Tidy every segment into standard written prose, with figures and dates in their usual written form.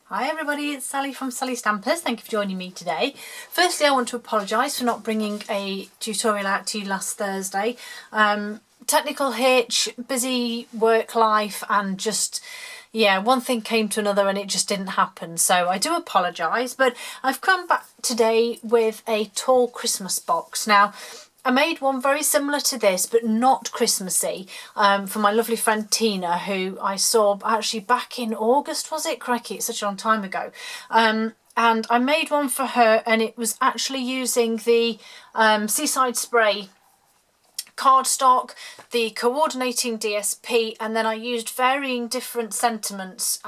Hi everybody, it's Sally from Sally Stampers. Thank you for joining me today. Firstly, I want to apologise for not bringing a tutorial out to you last Thursday. Technical hitch, busy work life, and just, yeah, one thing came to another and it just didn't happen. So I do apologise, but I've come back today with a tall Christmas box. Now, I made one very similar to this, but not Christmassy, for my lovely friend Tina, who I saw actually back in August, was it? Crikey, it's such a long time ago. And I made one for her, and it was actually using the Seaside Spray cardstock, the coordinating DSP, and then I used varying different sentiments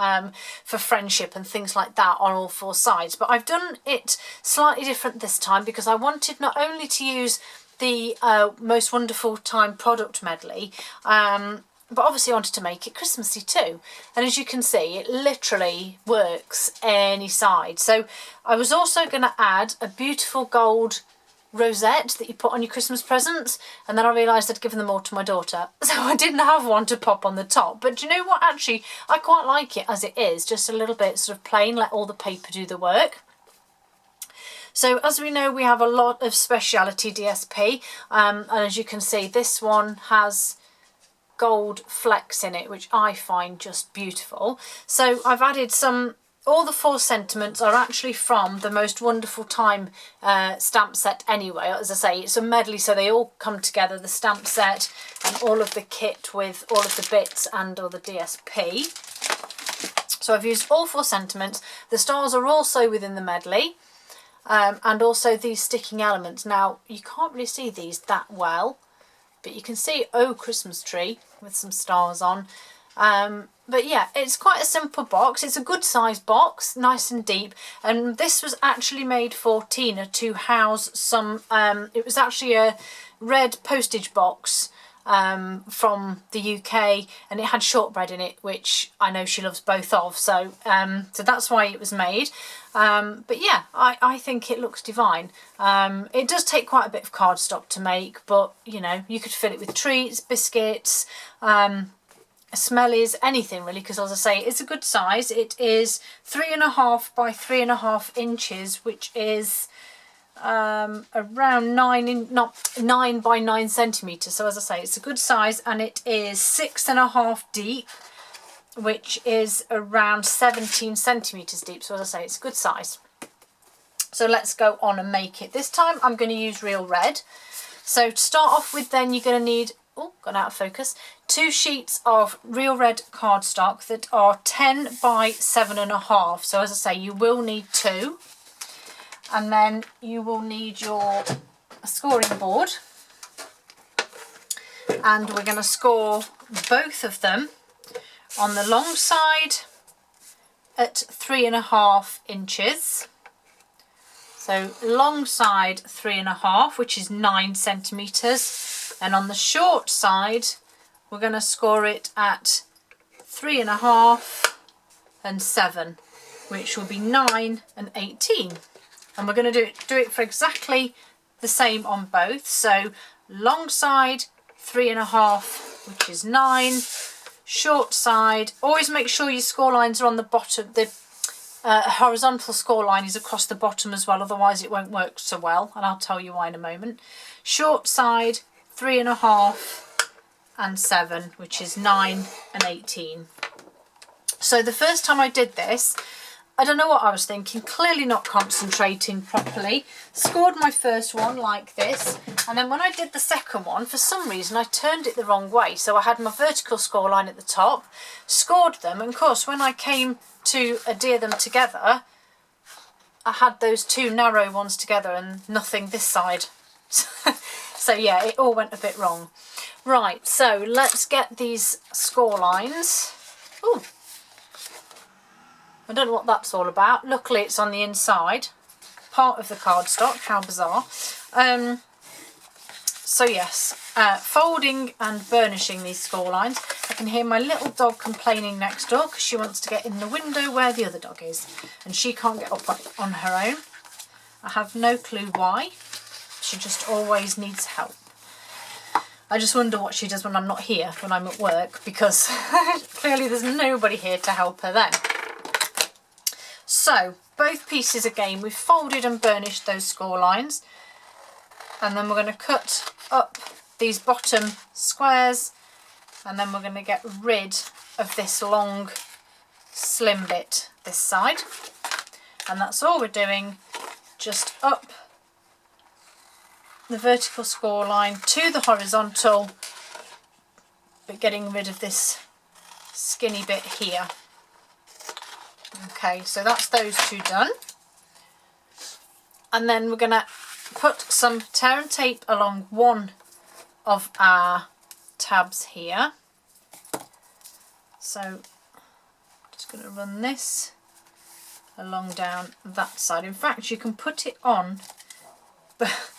for friendship and things like that on all four sides. But I've done it slightly different this time because I wanted not only to use the Most Wonderful Time product medley, but obviously I wanted to make it Christmassy too. And as you can see, it literally works any side. So I was also going to add a beautiful gold rosette that you put on your Christmas presents, and then I realised I'd given them all to my daughter, so I didn't have one to pop on the top. But do you know what, actually I quite like it as it is, just a little bit sort of plain, let all the paper do the work. So as we know, we have a lot of speciality DSP, and as you can see, this one has gold flecks in it, which I find just beautiful. So I've added some, all the four sentiments are actually from the Most Wonderful Time stamp set anyway. As I say, it's a medley, so they all come together, the stamp set and all of the kit with all of the bits and all the DSP. So I've used all four sentiments. The stars are also within the medley. And also these sticking elements. Now, you can't really see these that well, but you can see Oh Christmas Tree with some stars on. But yeah, it's quite a simple box. It's a good size box, nice and deep. And this was actually made for Tina to house some, it was actually a red postage box from the UK, and it had shortbread in it, which I know she loves both of, so so that's why it was made. But yeah, I think it looks divine. It does take quite a bit of cardstock to make, but you know, you could fill it with treats, biscuits, smellies, anything really, because as I say, it's a good size. It is 3.5 by 3.5 inches, which is around 9 by 9 centimeters. So as I say, it's a good size, and it is 6.5 deep, which is around 17 centimeters deep. So as I say, it's a good size. So let's go on and make it. This time I'm going to use real red. So to start off with, then you're going to need, oh, gone out of focus, 2 sheets of real red cardstock that are 10 by 7.5. So as I say, you will need 2. And then you will need your scoring board, and we're going to score both of them on the long side at 3.5 inches. So long side 3.5, which is 9 centimeters, and on the short side we're going to score it at 3.5 and 7, which will be 9 and 18. And we're going to do it for exactly the same on both. So long side 3.5, which is 9. Short side, always make sure your score lines are on the bottom. The horizontal score line is across the bottom as well, otherwise it won't work so well, and I'll tell you why in a moment. Short side 3.5 and 7, which is 9 and 18. So the first time I did this, I don't know what I was thinking, clearly not concentrating properly. Scored my first one like this, and then when I did the second one, for some reason I turned it the wrong way. So I had my vertical score line at the top, scored them, and of course when I came to adhere them together, I had those 2 narrow ones together and nothing this side. So yeah, it all went a bit wrong. Right, so let's get these score lines. Ooh. I don't know what that's all about. Luckily it's on the inside, part of the cardstock, how bizarre. So yes, folding and burnishing these score lines. I can hear my little dog complaining next door because she wants to get in the window where the other dog is, and she can't get up on her own. I have no clue why. She just always needs help. I just wonder what she does when I'm not here, when I'm at work, because clearly there's nobody here to help her then. So both pieces again, we've folded and burnished those score lines, and then we're going to cut up these bottom squares, and then we're going to get rid of this long slim bit this side, and that's all we're doing, just up the vertical score line to the horizontal, but getting rid of this skinny bit here. Okay, so that's those two done. And then we're going to put some tear and tape along one of our tabs here. So just going to run this along down that side. In fact, you can put it on, but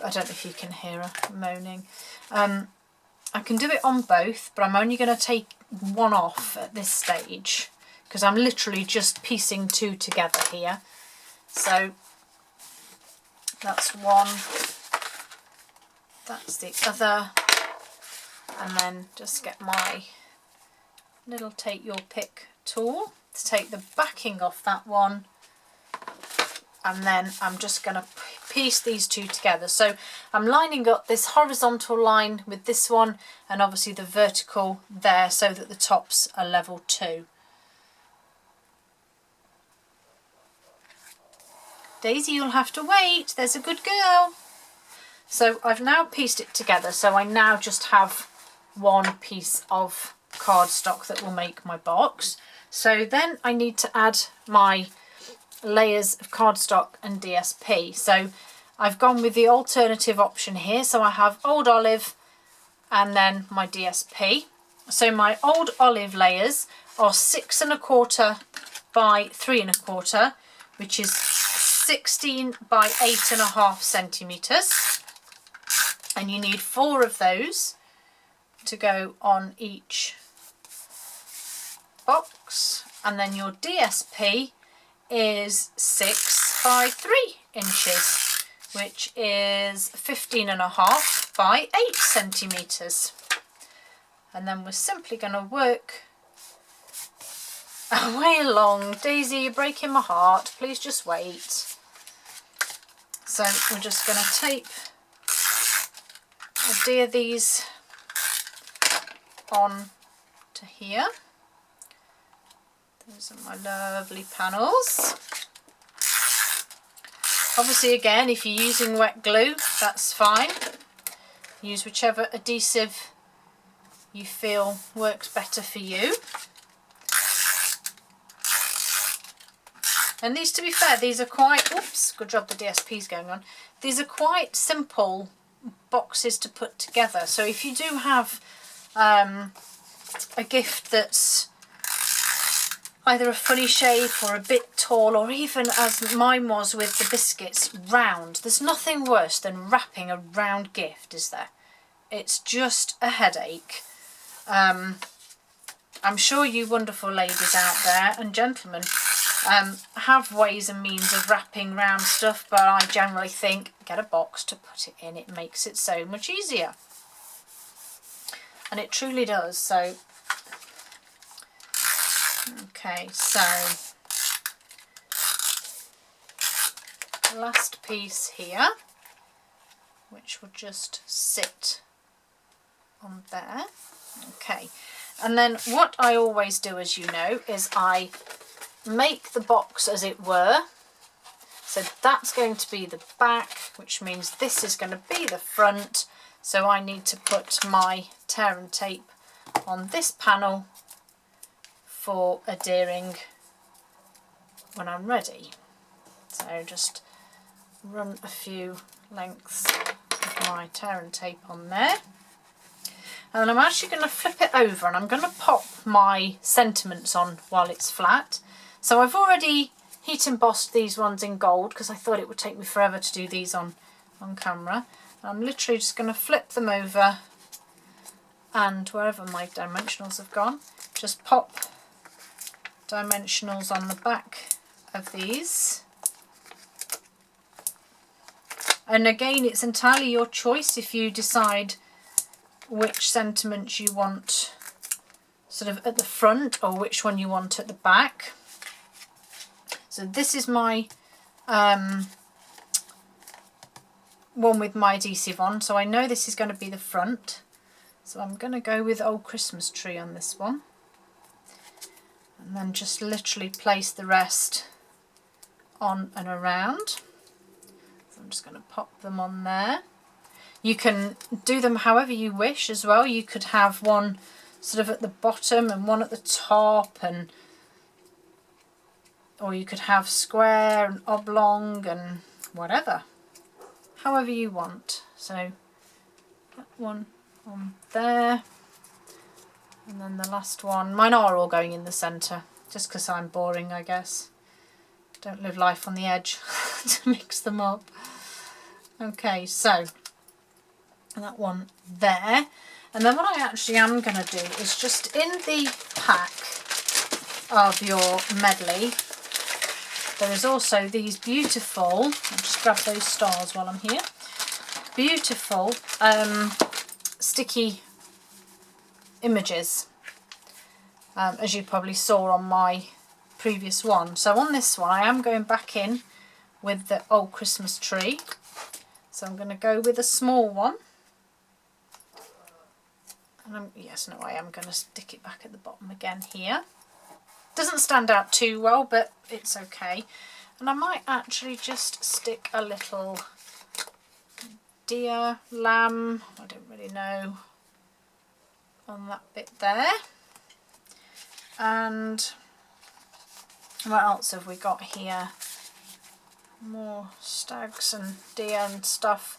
I don't know if you can hear her moaning. I can do it on both, but I'm only going to take one off at this stage because I'm literally just piecing two together here. So that's one, that's the other, and then just get my little take your pick tool to take the backing off that one, and then I'm just going to piece these two together. So I'm lining up this horizontal line with this one, and obviously the vertical there, so that the tops are level too. Daisy, you'll have to wait, there's a good girl. So I've now pieced it together, so I now just have one piece of cardstock that will make my box. So then I need to add my layers of cardstock and DSP. So I've gone with the alternative option here. So I have old olive and then my DSP. So my old olive layers are 6 1/4 by 3 1/4, which is 16 by 8.5 centimetres. And you need 4 of those to go on each box. And then your DSP is 6 by 3 inches, which is 15.5 by 8 centimetres. And then we're simply going to work our way along. Daisy, you're breaking my heart, please just wait. So we're just going to tape, adhere these on to here. Those are my lovely panels. Obviously, again, if you're using wet glue, that's fine. Use whichever adhesive you feel works better for you. And these, to be fair, these are quite, oops, good job the DSP's going on. These are quite simple boxes to put together. So if you do have a gift that's either a funny shape or a bit tall, or even as mine was with the biscuits, round, there's nothing worse than wrapping a round gift, is there? It's just a headache. I'm sure you wonderful ladies out there and gentlemen have ways and means of wrapping round stuff, but I generally think get a box to put it in. It makes it so much easier, and it truly does. So okay, so last piece here, which will just sit on there. Okay, and then what I always do, as you know, is I make the box as it were. So that's going to be the back, which means this is going to be the front. So I need to put my tear and tape on this panel for adhering when I'm ready. So just run a few lengths of my tear and tape on there. And then I'm actually going to flip it over, and I'm going to pop my sentiments on while it's flat. So I've already heat embossed these ones in gold because I thought it would take me forever to do these on camera. I'm literally just going to flip them over, and wherever my dimensionals have gone, just pop dimensionals on the back of these. And again, it's entirely your choice if you decide which sentiments you want sort of at the front or which one you want at the back. So this is my one with my adhesive on, so I know this is going to be the front. So I'm going to go with Old Christmas Tree on this one. And then just literally place the rest on and around. So I'm just going to pop them on there. You can do them however you wish as well. You could have one sort of at the bottom and one at the top, and or you could have square and oblong and whatever, however you want. So that one on there, and then the last one. Mine are all going in the centre, just because I'm boring, I guess. Don't live life on the edge to mix them up. Okay, so that one there. And then what I actually am going to do is just in the pack of your medley, there is also these beautiful, I'll just grab those stars while I'm here, beautiful sticky images, as you probably saw on my previous one. So on this one I am going back in with the Old Christmas Tree. So I'm going to go with a small one. And I am going to stick it back at the bottom again here. Doesn't stand out too well, but it's okay. And I might actually just stick a little deer, lamb, I don't really know, on that bit there. And what else have we got here? More stags and deer and stuff.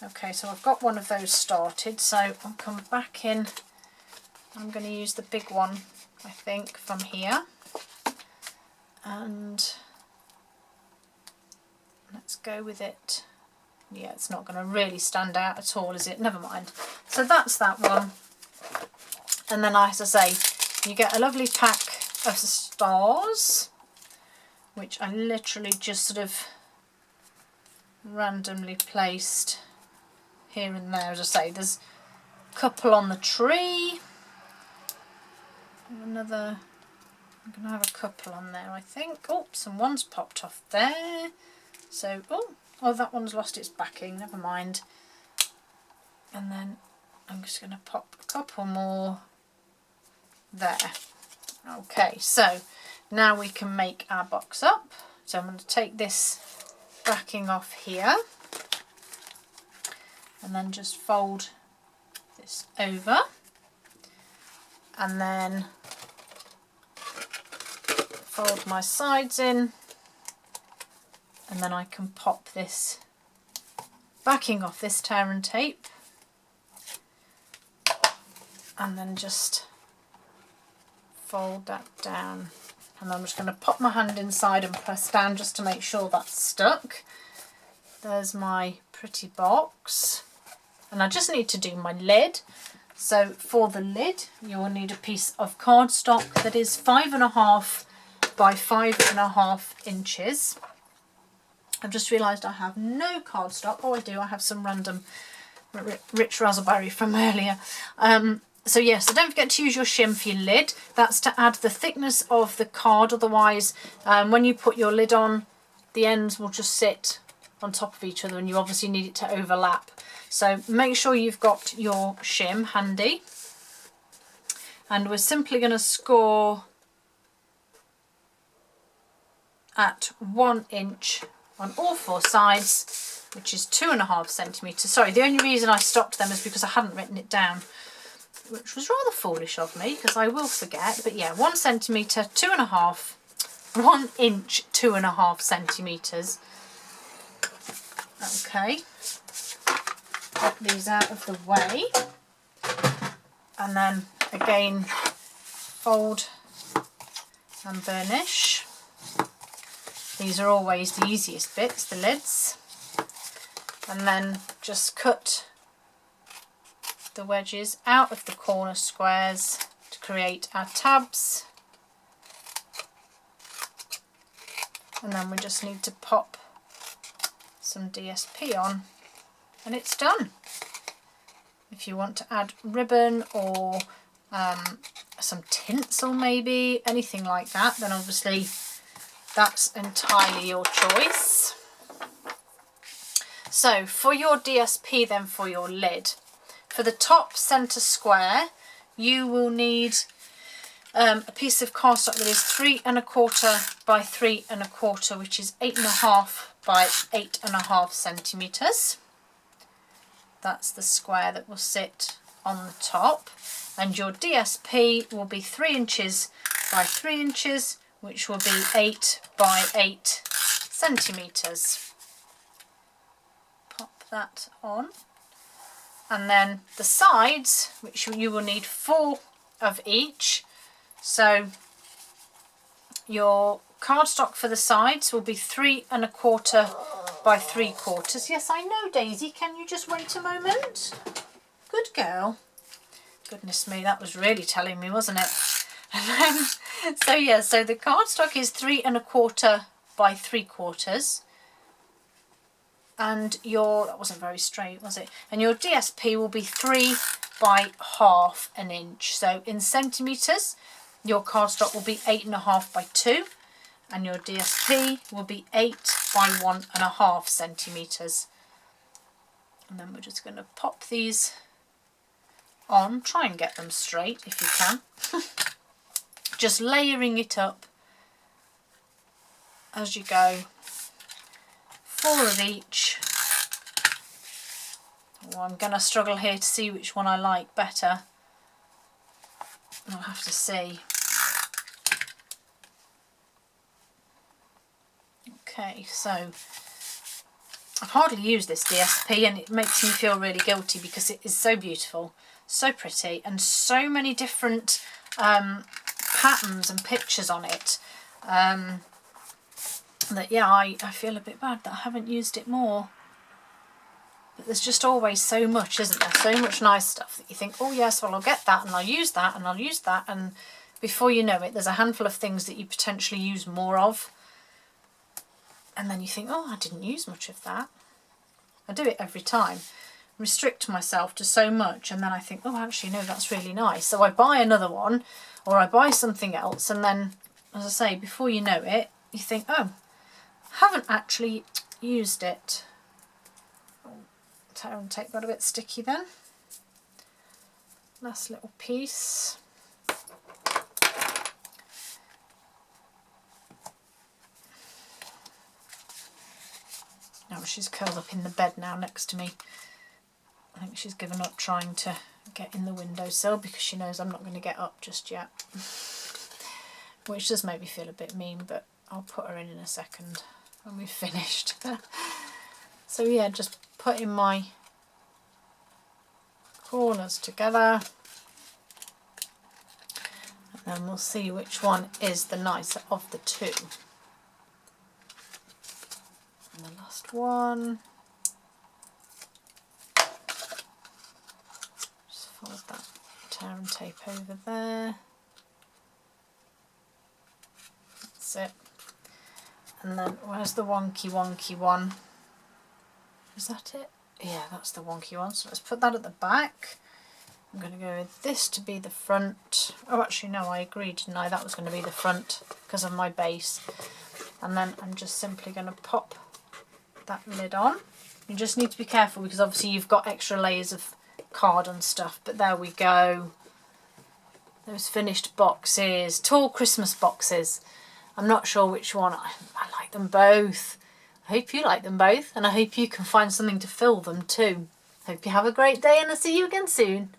Okay, so I've got one of those started, so I'll come back in. I'm going to use the big one, I think, from here. And let's go with it. Yeah, it's not going to really stand out at all, is it? Never mind. So that's that one. And then, as I say, you get a lovely pack of stars, which I literally just sort of randomly placed here and there. As I say, there's a couple on the tree. Another, I'm going to have a couple on there, I think. Oh, some one's popped off there. So, oh, that one's lost its backing, never mind. And then I'm just going to pop a couple more there. Okay, so now we can make our box up. So I'm going to take this backing off here and then just fold this over, and then fold my sides in, and then I can pop this backing off this tear and tape, and then just fold that down. And I'm just going to pop my hand inside and press down just to make sure that's stuck. There's my pretty box. And I just need to do my lid. So for the lid, you will need a piece of cardstock that is 5.5 by 5.5 inches. I've just realised I have no cardstock. Oh, I do. I have some random rich raspberry from earlier. So yes, so don't forget to use your shim for your lid. That's to add the thickness of the card. Otherwise, when you put your lid on, the ends will just sit on top of each other, and you obviously need it to overlap. So make sure you've got your shim handy. And we're simply going to score at 1 inch on all 4 sides, which is 2.5 centimetres. Sorry, the only reason I stopped them is because I hadn't written it down, which was rather foolish of me because I will forget. But yeah, 1 centimetre, 2.5, 1 inch, 2.5 centimetres. Okay, get these out of the way, and then again fold and burnish. These are always the easiest bits, the lids, and then just cut the wedges out of the corner squares to create our tabs, and then we just need to pop some DSP on and it's done. If you want to add ribbon or some tinsel, maybe anything like that, then obviously that's entirely your choice. So for your DSP then, for your lid, for the top centre square, you will need a piece of cardstock that is 3 1/4 by 3 1/4, which is 8.5 by 8.5 centimetres. That's the square that will sit on the top. And your DSP will be 3 inches by 3 inches, which will be 8 by 8 centimetres. Pop that on. And then the sides, which you will need 4 of each. So your cardstock for the sides will be 3 1/4 by 3/4. Yes, I know, Daisy. Can you just wait a moment? Good girl. Goodness me, that was really telling me, wasn't it? And then, so yeah, so the cardstock is 3 1/4 by 3/4. And that wasn't very straight, was it? And your DSP will be 3 by 1/2 an inch. So in centimetres, your cardstock will be 8.5 by 2, and your DSP will be 8 by 1.5 centimetres. And then we're just going to pop these on. Try and get them straight if you can. Just layering it up as you go. 4 of each. Oh, I'm going to struggle here to see which one I like better. I'll have to see. Okay, so I've hardly used this DSP and it makes me feel really guilty because it is so beautiful, so pretty, and so many different patterns and pictures on it. That yeah, I feel a bit bad that I haven't used it more. But there's just always so much, isn't there? So much nice stuff that you think, oh yes, well I'll get that and I'll use that and I'll use that, and before you know it, there's a handful of things that you potentially use more of. And then you think, oh, I didn't use much of that. I do it every time. Restrict myself to so much, and then I think, oh, actually no, that's really nice. So I buy another one, or I buy something else, and then, as I say, before you know it, you think, oh, haven't actually used it. Tear and tape got a bit sticky then. Last little piece. Oh, she's curled up in the bed now next to me. I think she's given up trying to get in the windowsill because she knows I'm not going to get up just yet. Which does make me feel a bit mean, but I'll put her in a second when we've finished. So yeah, just putting my corners together, and then we'll see which one is the nicer of the two. And the last one, just fold that tear and tape over there. That's it. And then where's the wonky one? Is that it? Yeah, that's the wonky one. So let's put that at the back. I'm going to go with this to be the front. Oh, actually no, I agreed, didn't I? That was going to be the front because of my base. And then I'm just simply going to pop that lid on. You just need to be careful because obviously you've got extra layers of card and stuff, but there we go. Those finished boxes, tall Christmas boxes. I'm not sure which one. I like them both. I hope you like them both, and I hope you can find something to fill them too. Hope you have a great day, and I'll see you again soon.